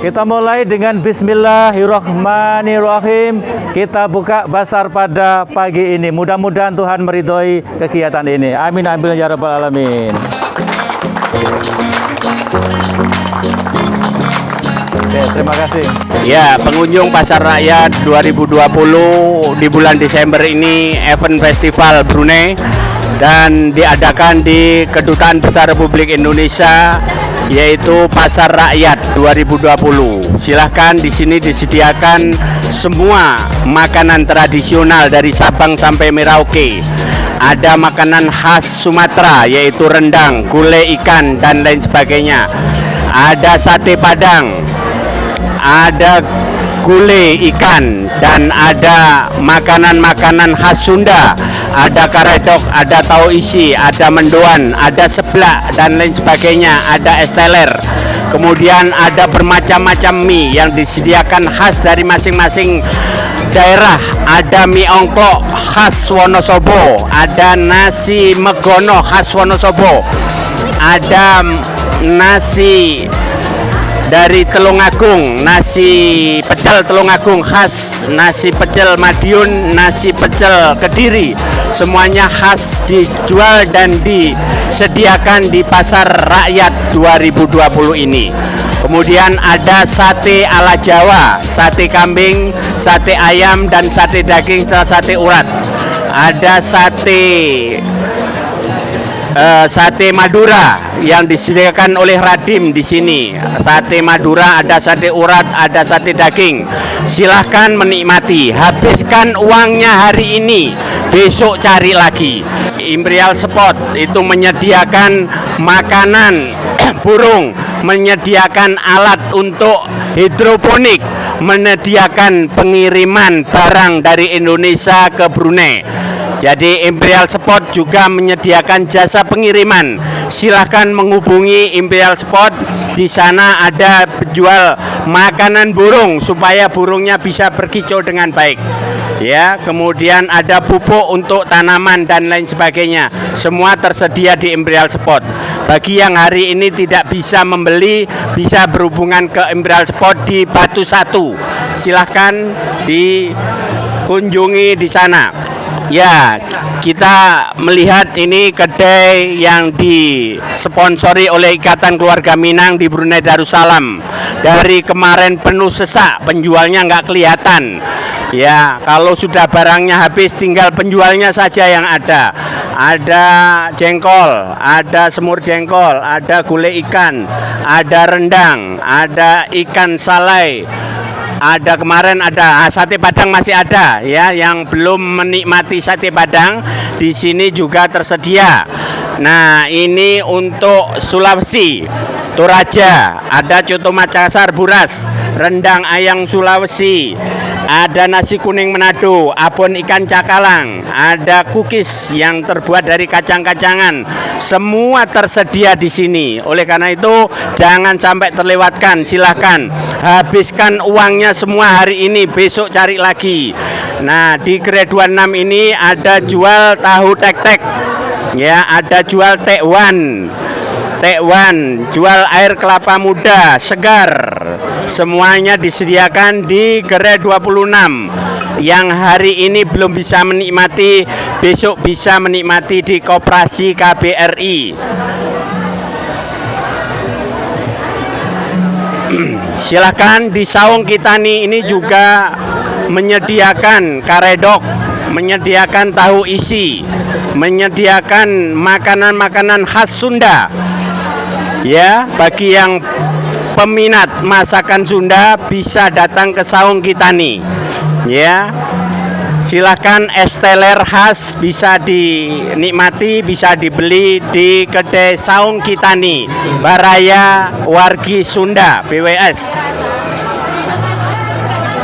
Kita mulai dengan Bismillahirrahmanirrahim. Kita buka pasar pada pagi ini. Mudah-mudahan Tuhan meridhoi kegiatan ini. Amin amin ya rabbal alamin. Oke, terima kasih. Ya, pengunjung Pasar Rakyat 2020 di bulan Desember ini event festival Brunei dan diadakan di Kedutaan Besar Republik Indonesia, yaitu Pasar Rakyat 2020. Silahkan, di sini disediakan semua makanan tradisional dari Sabang sampai Merauke. Ada makanan khas Sumatera yaitu rendang, gulai ikan dan lain sebagainya. Ada sate Padang, ada gulai ikan, dan ada makanan-makanan khas Sunda. Ada karedok, ada tahu isi, ada mendoan, ada seblak dan lain sebagainya, ada es teler. Kemudian ada bermacam-macam mie yang disediakan khas dari masing-masing daerah. Ada mie ongklok khas Wonosobo, ada nasi megono khas Wonosobo, ada nasi dari Tulungagung, nasi pecel Tulungagung khas, nasi pecel Madiun, nasi pecel Kediri. Semuanya khas dijual dan disediakan di Pasar Rakyat 2020 ini. Kemudian ada sate ala Jawa, sate kambing, sate ayam, dan sate daging, sate urat. Ada sate Madura yang disediakan oleh Radim di sini. Sate Madura, ada sate urat, ada sate daging. Silahkan menikmati. Habiskan uangnya hari ini, besok cari lagi. Imperial Sport itu menyediakan makanan burung, menyediakan alat untuk hidroponik, menyediakan pengiriman barang dari Indonesia ke Brunei. Jadi Imperial Sport juga menyediakan jasa pengiriman. Silahkan menghubungi Imperial Sport. Di sana ada penjual makanan burung supaya burungnya bisa berkicau dengan baik. Ya, kemudian ada pupuk untuk tanaman dan lain sebagainya. Semua tersedia di Imperial Sport. Bagi yang hari ini tidak bisa membeli, bisa berhubungan ke Imperial Sport di Batu Satu. Silahkan dikunjungi di sana. Ya, kita melihat ini kedai yang disponsori oleh Ikatan Keluarga Minang di Brunei Darussalam. Dari kemarin penuh sesak, penjualnya nggak kelihatan. Ya, kalau sudah barangnya habis, tinggal penjualnya saja yang ada. Ada jengkol, ada semur jengkol, ada gulai ikan, ada rendang, ada ikan salai. Ada kemarin ada sate Padang masih ada ya, yang belum menikmati sate Padang di sini juga tersedia. Nah, ini untuk Sulawesi, Toraja, ada coto Makassar Buras, rendang ayam Sulawesi, ada nasi kuning Manado, abon ikan cakalang, ada cookies yang terbuat dari kacang-kacangan. Semua tersedia di sini. Oleh karena itu, jangan sampai terlewatkan. Silahkan habiskan uangnya semua hari ini, besok cari lagi. Nah, di Grade 26 ini ada jual tahu tek-tek. Ya, ada jual tekwan. Tekwan, jual air kelapa muda segar. Semuanya disediakan di Gerai 26. Yang hari ini belum bisa menikmati, besok bisa menikmati di Koperasi KBRI. Silahkan di Saung Kitani ini juga menyediakan karedok, menyediakan tahu isi, menyediakan makanan-makanan khas Sunda. Ya, bagi yang peminat masakan Sunda bisa datang ke Saung Kitani. Ya, silakan es teler khas bisa dinikmati, bisa dibeli di kedai Saung Kitani, Baraya Wargi Sunda BWS.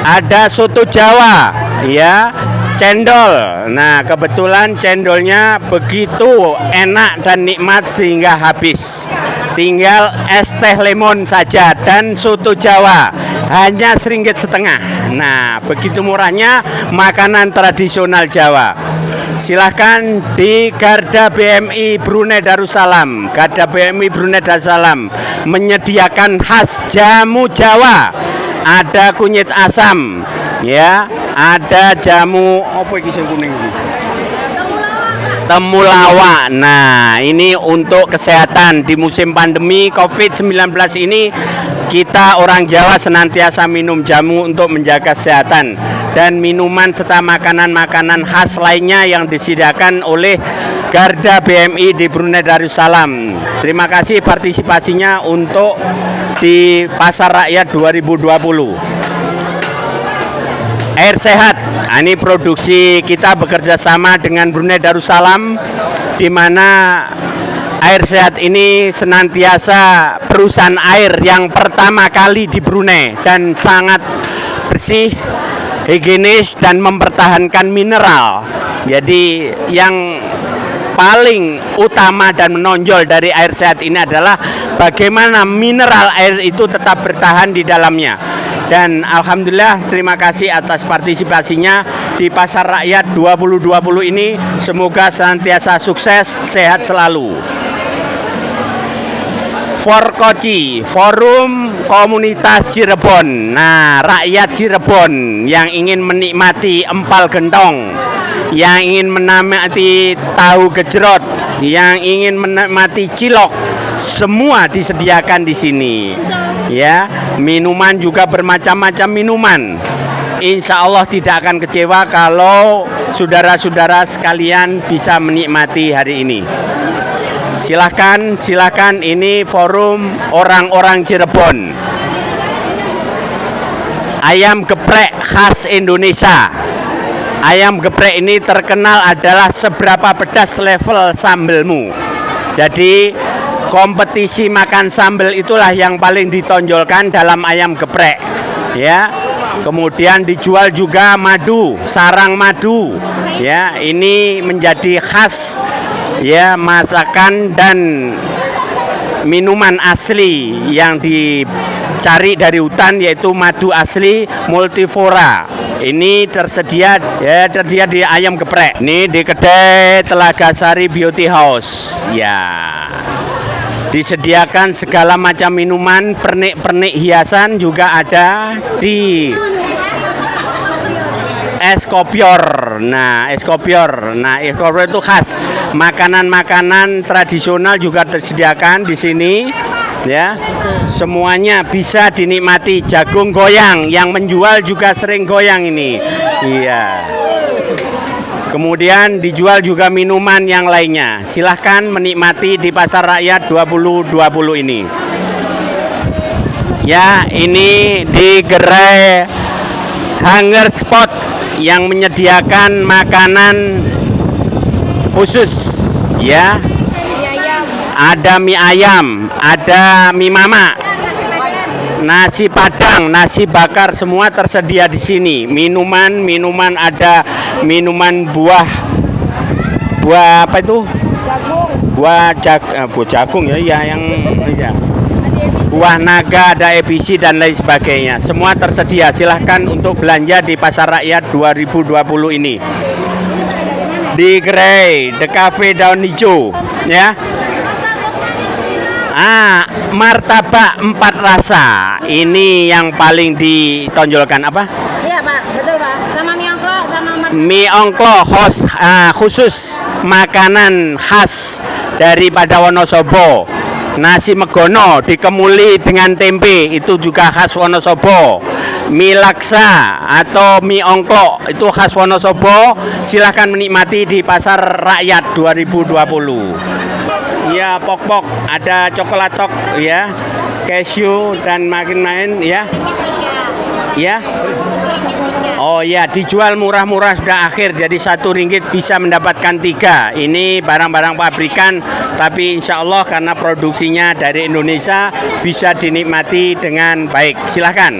Ada soto Jawa, ya, cendol. Nah, kebetulan cendolnya begitu enak dan nikmat sehingga habis. Tinggal es teh lemon saja dan soto Jawa hanya Rp1,50. Nah, begitu murahnya makanan tradisional Jawa. Silahkan di Garda BMI Brunei Darussalam. Garda BMI Brunei Darussalam menyediakan khas jamu Jawa. Ada kunyit asam, ya, ada jamu apa iki sing kuning iki? Temulawak. Nah, ini untuk kesehatan di musim pandemi COVID-19 ini, kita orang Jawa senantiasa minum jamu untuk menjaga kesehatan, dan minuman serta makanan-makanan khas lainnya yang disediakan oleh Garda BMI di Brunei Darussalam. Terima kasih partisipasinya untuk di Pasar Rakyat 2020. Air sehat, ini produksi kita bekerja sama dengan Brunei Darussalam, di mana air sehat ini senantiasa perusahaan air yang pertama kali di Brunei dan sangat bersih, higienis dan mempertahankan mineral. Jadi yang paling utama dan menonjol dari air sehat ini adalah bagaimana mineral air itu tetap bertahan di dalamnya. Dan alhamdulillah, terima kasih atas partisipasinya di Pasar Rakyat 2020 ini. Semoga senantiasa sukses, sehat selalu. Forkoci, Forum Komunitas Cirebon. Nah, rakyat Cirebon yang ingin menikmati empal gentong, yang ingin menikmati tahu gejrot, yang ingin menikmati cilok, semua disediakan di sini. Ya, minuman juga bermacam-macam minuman. Insya Allah tidak akan kecewa kalau saudara-saudara sekalian bisa menikmati hari ini. Silahkan, ini forum orang-orang Cirebon. Ayam geprek khas Indonesia. Ayam geprek ini terkenal adalah seberapa pedas level sambelmu. Jadi kompetisi makan sambal itulah yang paling ditonjolkan dalam ayam geprek, ya. Kemudian dijual juga madu, sarang madu, ya. Ini menjadi khas, ya, masakan dan minuman asli yang dicari dari hutan, yaitu madu asli multiflora. Ini tersedia di ayam geprek. Ini di kedai Telaga Sari Beauty House, ya. Disediakan segala macam minuman, pernik-pernik hiasan juga ada di es kopior. Nah, es kopior itu khas. Makanan-makanan tradisional juga disediakan di sini, ya. Semuanya bisa dinikmati. Jagung goyang, yang menjual juga sering goyang ini. Iya. Kemudian dijual juga minuman yang lainnya. Silahkan menikmati di Pasar Rakyat 2020 ini. Ya, ini di gerai Hunger Spot yang menyediakan makanan khusus, ya. Ada mie ayam, ada mie mama, nasi padang, nasi bakar, semua tersedia di sini. Minuman ada minuman buah apa itu? Jagung. Buah jagung, ya, yang ya. Buah naga, ada EBC dan lain sebagainya. Semua tersedia. Silahkan untuk belanja di Pasar Rakyat 2020 ini. Di gerai The Cafe Daun Hijau, ya. Martabak 4 rasa. Ini yang paling ditonjolkan apa? Iya Pak, betul Pak. Sama mie ongklo, sama Mie ongklo khusus makanan khas daripada Wonosobo. Nasi megono dikemuli dengan tempe, itu juga khas Wonosobo. Mie laksa atau mie ongklo itu khas Wonosobo. Silahkan menikmati di Pasar Rakyat 2020. Ya, pok-pok, ada coklatok ya, cashew dan makin-makin ya. Ya. Oh ya, dijual murah-murah sudah akhir, jadi Rp1 bisa mendapatkan 3. Ini barang-barang pabrikan, tapi insya Allah karena produksinya dari Indonesia bisa dinikmati dengan baik. Silahkan.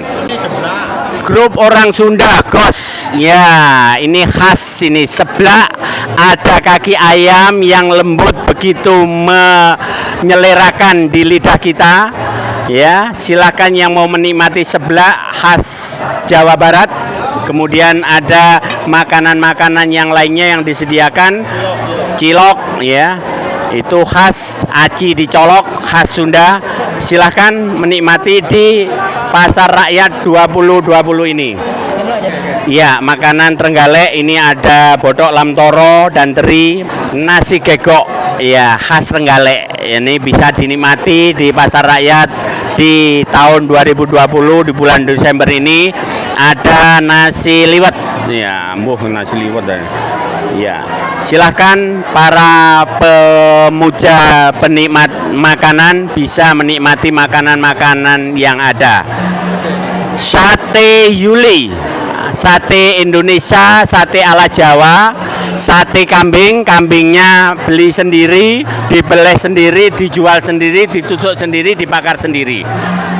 Grup orang Sunda, Gos. Ya, ini khas ini seblak. Ada kaki ayam yang lembut begitu menyelerakan di lidah kita. Ya, silakan yang mau menikmati seblak khas Jawa Barat. Kemudian ada makanan-makanan yang lainnya yang disediakan. Cilok ya. Itu khas aci dicolok, khas Sunda. Silahkan menikmati di Pasar Rakyat 2020 ini. Ya, makanan Trenggalek ini ada botok lam toro dan teri, nasi gegok. Ya, khas Trenggalek. Ini bisa dinikmati di Pasar Rakyat di tahun 2020 di bulan Desember ini. Ada nasi liwet. Ya, nasi liwet. Ya, silahkan para pemuja penikmat makanan bisa menikmati makanan-makanan yang ada. Sate Yuli, sate Indonesia, sate ala Jawa, sate kambing, kambingnya beli sendiri, dibeleh sendiri, dijual sendiri, ditusuk sendiri, dibakar sendiri.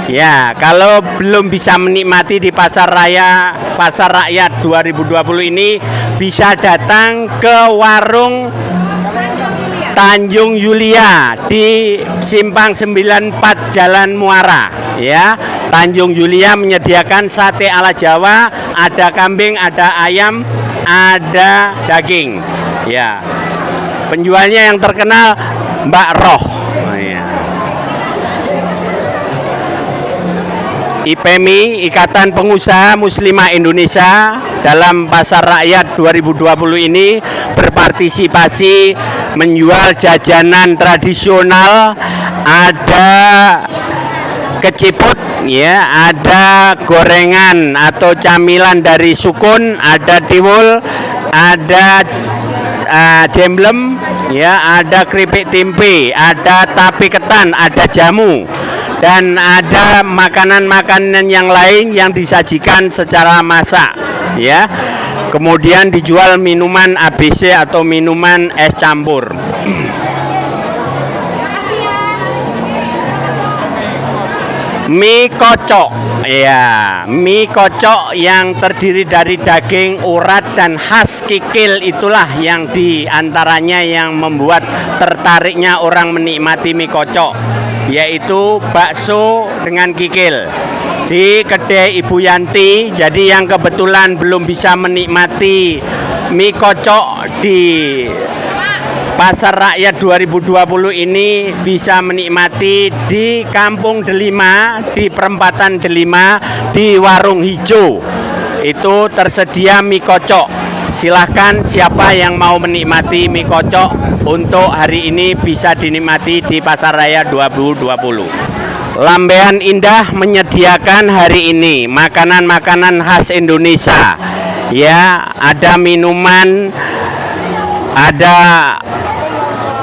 Ya, kalau belum bisa menikmati di Pasar Rakyat 2020 ini, bisa datang ke warung Tanjung Yulia di Simpang 94 Jalan Muara. Ya, Tanjung Yulia menyediakan sate ala Jawa, ada kambing, ada ayam, ada daging. Ya, penjualnya yang terkenal Mbak Roh. IPMI, Ikatan Pengusaha Muslimah Indonesia, dalam Pasar Rakyat 2020 ini berpartisipasi menjual jajanan tradisional. Ada keciput ya, ada gorengan atau camilan dari sukun, ada tiwul, ada jemblem ya, ada keripik tempe, ada tape ketan, ada jamu, dan ada makanan-makanan yang lain yang disajikan secara masak ya. Kemudian dijual minuman ABC atau minuman es campur. Mie kocok ya, mie kocok yang terdiri dari daging urat dan khas kikil, itulah yang diantaranya yang membuat tertariknya orang menikmati mie kocok, yaitu bakso dengan kikil di kedai Ibu Yanti. Jadi yang kebetulan belum bisa menikmati mie kocok di Pasar Rakyat 2020 ini bisa menikmati di Kampung Delima, di perempatan Delima, di Warung Hijau. Itu tersedia mie kocok. Silahkan siapa yang mau menikmati mie kocok untuk hari ini bisa dinikmati di Pasar Raya 2020. Lambean Indah menyediakan hari ini makanan-makanan khas Indonesia. Ya, ada minuman, ada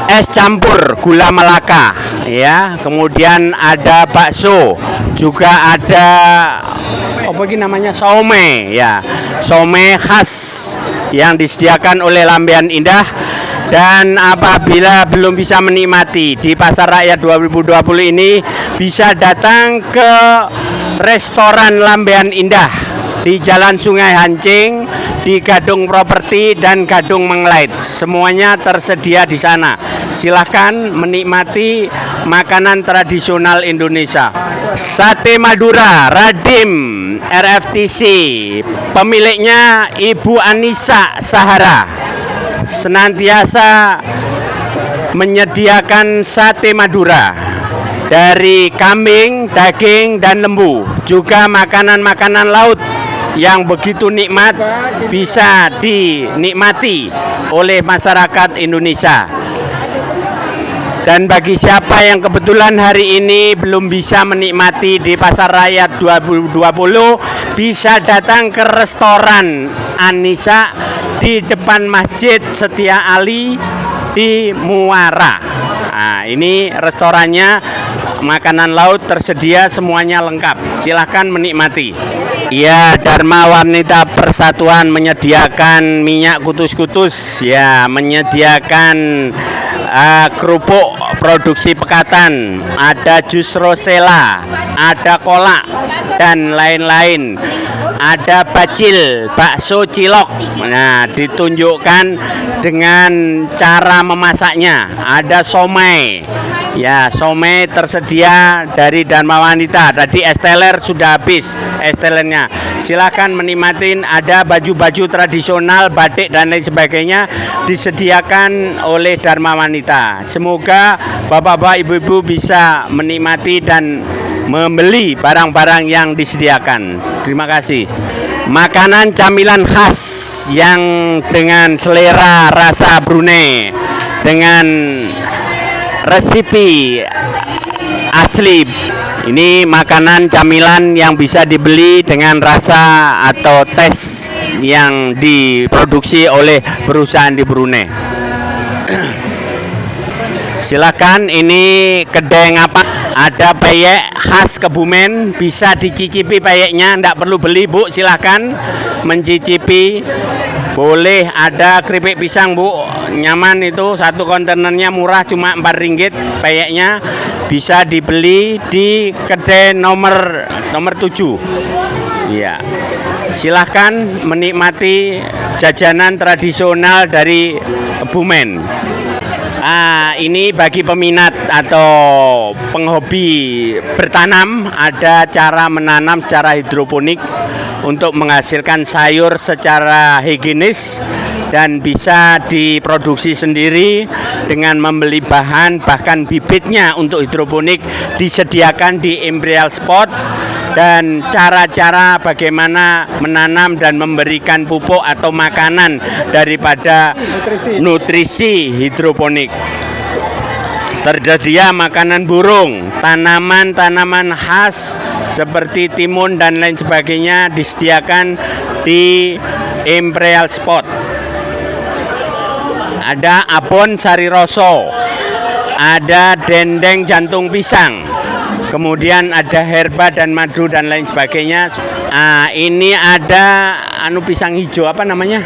es campur gula Melaka ya, kemudian ada bakso, juga ada apa ini namanya, somai ya, somai khas yang disediakan oleh Lambean Indah. Dan apabila belum bisa menikmati di Pasar Rakyat 2020 ini, bisa datang ke restoran Lambean Indah di Jalan Sungai Hancing, di Gadung Properti dan Gadung Menglait. Semuanya tersedia di sana. Silahkan menikmati makanan tradisional Indonesia. Sate Madura Radim RFTC, pemiliknya Ibu Anissa Sahara, senantiasa menyediakan sate Madura dari kambing, daging, dan lembu. Juga makanan-makanan laut yang begitu nikmat bisa dinikmati oleh masyarakat Indonesia. Dan bagi siapa yang kebetulan hari ini belum bisa menikmati di Pasar Rakyat 2020, bisa datang ke restoran Anissa di depan Masjid Setia Ali di Muara. Nah, ini restorannya, makanan laut tersedia, semuanya lengkap. Silahkan menikmati. Ya, Dharma Wanita Persatuan menyediakan minyak kutus-kutus, ya, menyediakan kerupuk produksi Pekatan, ada jus rosella, ada kolak, dan lain-lain. Ada bacil, bakso cilok. Nah, ditunjukkan dengan cara memasaknya. Ada somai. Ya, somai tersedia dari Dharma Wanita. Tadi es teler sudah habis, es telernya. Silakan menikmatin. Ada baju-baju tradisional, batik dan lain sebagainya disediakan oleh Dharma Wanita. Semoga bapak-bapak, ibu-ibu bisa menikmati dan membeli barang-barang yang disediakan. Terima kasih. Makanan camilan khas yang dengan selera rasa Brunei, dengan resipi asli. Ini makanan camilan yang bisa dibeli dengan rasa atau tes yang diproduksi oleh perusahaan di Brunei. Silakan, ini kedai ngapa? Ada peyek khas Kebumen, bisa dicicipi peyeknya, tidak perlu beli Bu, silakan mencicipi. Boleh, ada keripik pisang Bu, nyaman itu, satu kontainernya murah, cuma Rp4 peyeknya. Bisa dibeli di kedai nomor 7. Iya. Silahkan menikmati jajanan tradisional dari Kebumen. Ini bagi peminat atau penghobi bertanam, ada cara menanam secara hidroponik untuk menghasilkan sayur secara higienis dan bisa diproduksi sendiri dengan membeli bahan, bahkan bibitnya untuk hidroponik disediakan di Imperial Spot. Dan cara-cara bagaimana menanam dan memberikan pupuk atau makanan daripada nutrisi hidroponik. Tersedia makanan burung, tanaman-tanaman khas seperti timun dan lain sebagainya disediakan di Imperial Spot. Ada abon sari roso, ada dendeng jantung pisang, kemudian ada herba dan madu dan lain sebagainya. Ini ada pisang hijau, apa namanya?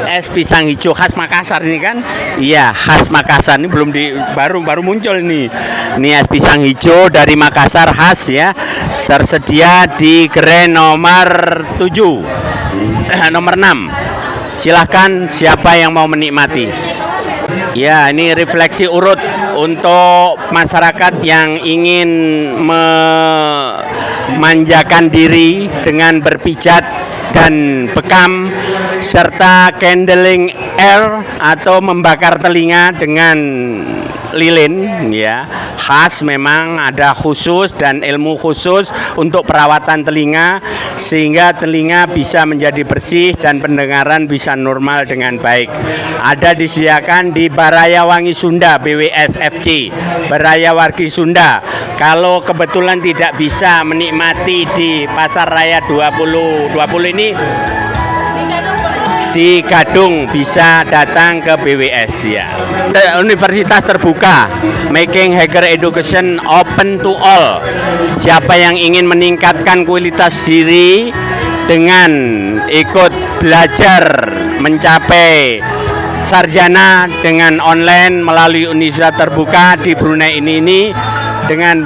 Es pisang hijau khas Makassar ini kan? Iya, khas Makassar, ini belum baru muncul ini. Ini es pisang hijau dari Makassar khas ya. Tersedia di gerai nomor 7. Nomor 6. Silahkan siapa yang mau menikmati. Ya, ini refleksi urut untuk masyarakat yang ingin memanjakan diri dengan berpijat dan bekam, serta candling air atau membakar telinga dengan lilin, ya, khas. Memang ada khusus dan ilmu khusus untuk perawatan telinga sehingga telinga bisa menjadi bersih dan pendengaran bisa normal dengan baik. Ada disediakan di Barayawangi Sunda, BWSFC Barayawangi Sunda. Kalau kebetulan tidak bisa menikmati di Pasar Raya 2020 ini, di Gadung bisa datang ke BWS ya. Universitas terbuka, Making Higher Education Open to All. Siapa yang ingin meningkatkan kualitas diri dengan ikut belajar mencapai sarjana dengan online melalui universitas terbuka di Brunei ini dengan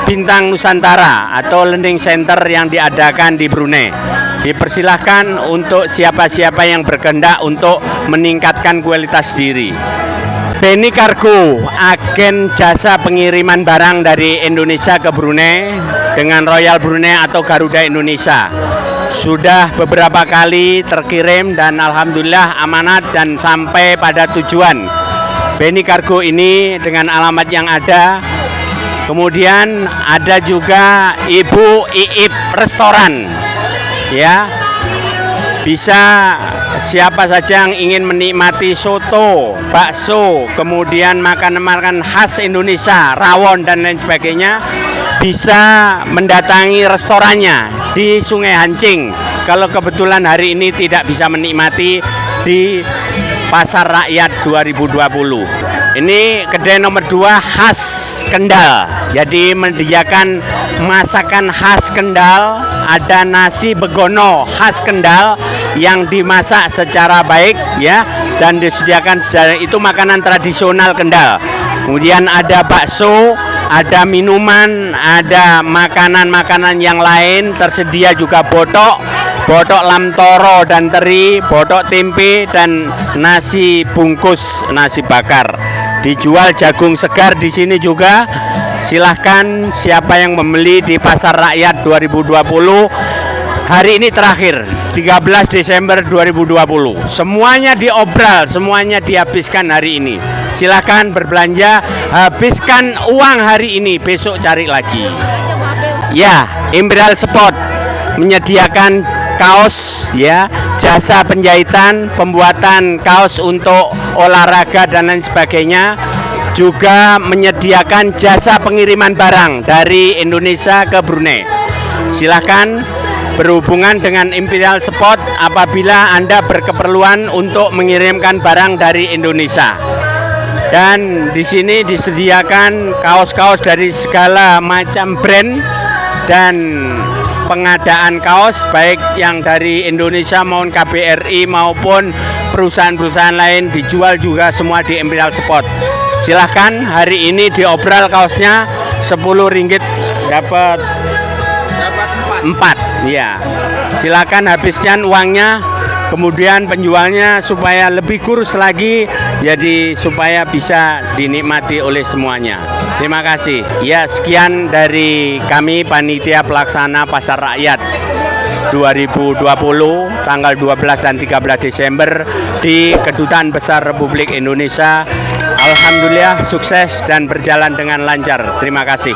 Bintang Nusantara atau Learning Center yang diadakan di Brunei. Dipersilahkan untuk siapa-siapa yang berkehendak untuk meningkatkan kualitas diri. Beni Cargo, agen jasa pengiriman barang dari Indonesia ke Brunei dengan Royal Brunei atau Garuda Indonesia. Sudah beberapa kali terkirim dan alhamdulillah amanat dan sampai pada tujuan. Beni Cargo ini dengan alamat yang ada Kemudian ada juga Ibu Iip Restoran, ya. Bisa siapa saja yang ingin menikmati soto, bakso, kemudian makanan-makanan khas Indonesia, rawon dan lain sebagainya, bisa mendatangi restorannya di Sungai Hancing. Kalau kebetulan hari ini tidak bisa menikmati di Pasar Rakyat 2020. Ini kedai nomor 2 khas Kendal. Jadi menyediakan masakan khas Kendal, ada nasi begono khas Kendal yang dimasak secara baik, ya, dan disediakan secara itu makanan tradisional Kendal. Kemudian ada bakso, ada minuman, ada makanan-makanan yang lain, tersedia juga botok lamtoro dan teri, botok tempe dan nasi bungkus, nasi bakar. Dijual jagung segar di sini juga. Silahkan siapa yang membeli di Pasar Rakyat 2020. Hari ini terakhir 13 Desember 2020. Semuanya diobral, semuanya dihabiskan hari ini. Silahkan berbelanja, habiskan uang hari ini, besok cari lagi. Ya, Imperial Sport menyediakan kaos, ya, jasa penjahitan, pembuatan kaos untuk olahraga dan lain sebagainya. Juga menyediakan jasa pengiriman barang dari Indonesia ke Brunei. Silahkan berhubungan dengan Imperial Sport apabila Anda berkeperluan untuk mengirimkan barang dari Indonesia. Dan di sini disediakan kaos-kaos dari segala macam brand dan pengadaan kaos baik yang dari Indonesia maupun KBRI maupun perusahaan-perusahaan lain dijual juga semua di Imperial Sport. Silahkan hari ini diobral kaosnya 10 ringgit dapat 4, ya. Silakan habiskan uangnya, kemudian penjualnya supaya lebih kurus lagi, jadi supaya bisa dinikmati oleh semuanya. Terima kasih. Ya, sekian dari kami panitia pelaksana Pasar Rakyat 2020 tanggal 12 dan 13 Desember di Kedutaan Besar Republik Indonesia. Alhamdulillah sukses dan berjalan dengan lancar. Terima kasih.